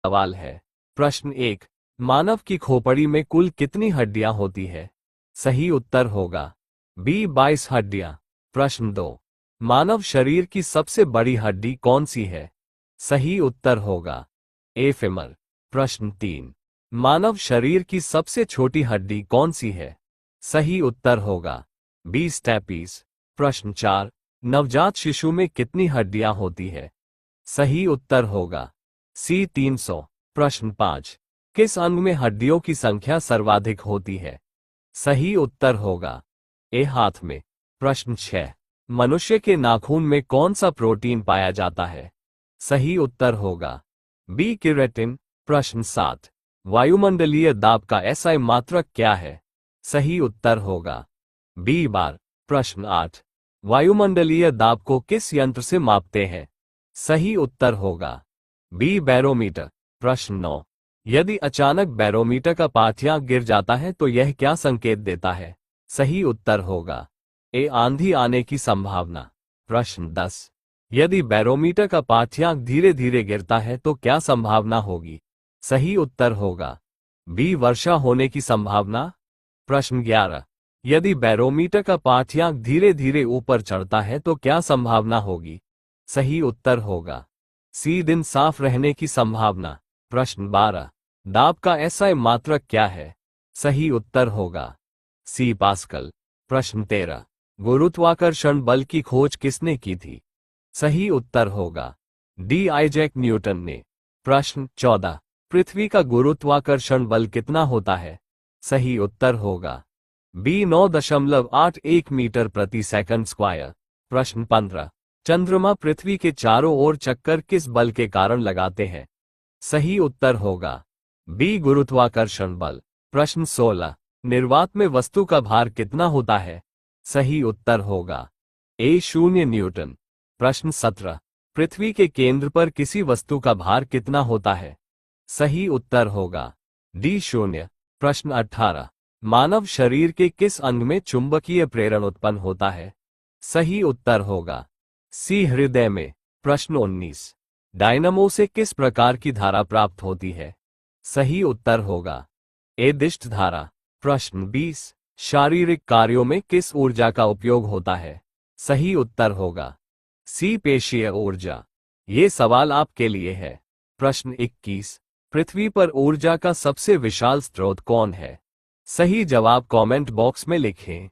सवाल है। प्रश्न 1, मानव की खोपड़ी में कुल कितनी हड्डियां होती है? सही उत्तर होगा बी 22 हड्डियां। प्रश्न 2, मानव शरीर की सबसे बड़ी हड्डी कौन सी है? सही उत्तर होगा ए फेमर। प्रश्न 3, मानव शरीर की सबसे छोटी हड्डी कौन सी है? सही उत्तर होगा बी स्टेपीज। प्रश्न 4, नवजात शिशु में कितनी हड्डियां होती है? सही उत्तर होगा सी 300। प्रश्न 5, किस अंग में हड्डियों की संख्या सर्वाधिक होती है? सही उत्तर होगा ए हाथ में। प्रश्न 6, मनुष्य के नाखून में कौन सा प्रोटीन पाया जाता है? सही उत्तर होगा बी केराटिन। प्रश्न 7, वायुमंडलीय दाब का एसआई मात्रक क्या है? सही उत्तर होगा बी बार। प्रश्न 8, वायुमंडलीय दाब को किस यंत्र से मापते हैं? सही उत्तर होगा बी बैरोमीटर। प्रश्न 9, यदि अचानक बैरोमीटर का पाठ्यांक गिर जाता है तो यह क्या संकेत देता है? सही उत्तर होगा ए आंधी आने की संभावना। प्रश्न 10, यदि बैरोमीटर का पाठ्यांक धीरे धीरे गिरता है तो क्या संभावना होगी? सही उत्तर होगा बी वर्षा होने की संभावना। प्रश्न 11, यदि बैरोमीटर का पाठ्यांक धीरे धीरे ऊपर चढ़ता है तो क्या संभावना होगी? सही उत्तर होगा सी दिन साफ रहने की संभावना। प्रश्न 12, दाब का एसआई मात्रक क्या है? सही उत्तर होगा सी पास्कल। प्रश्न 13, गुरुत्वाकर्षण बल की खोज किसने की थी? सही उत्तर होगा डी आइजैक न्यूटन ने। प्रश्न 14, पृथ्वी का गुरुत्वाकर्षण बल कितना होता है? सही उत्तर होगा बी 9.81 मीटर प्रति सेकंड स्क्वायर। प्रश्न 15, चंद्रमा पृथ्वी के चारों ओर चक्कर किस बल के कारण लगाते हैं? सही उत्तर होगा बी गुरुत्वाकर्षण बल। प्रश्न 16, निर्वात में वस्तु का भार कितना होता है? सही उत्तर होगा ए 0 न्यूटन। प्रश्न 17, पृथ्वी के केंद्र पर किसी वस्तु का भार कितना होता है? सही उत्तर होगा डी 0। प्रश्न 18, मानव शरीर के किस अंग में चुंबकीय प्रेरण उत्पन्न होता है? सही उत्तर होगा सी हृदय में। प्रश्न 19, डायनामो से किस प्रकार की धारा प्राप्त होती है? सही उत्तर होगा ए दिष्ट धारा। प्रश्न 20, शारीरिक कार्यों में किस ऊर्जा का उपयोग होता है? सही उत्तर होगा सी पेशीय ऊर्जा। ये सवाल आपके लिए है। प्रश्न 21, पृथ्वी पर ऊर्जा का सबसे विशाल स्रोत कौन है? सही जवाब कमेंट बॉक्स में लिखें।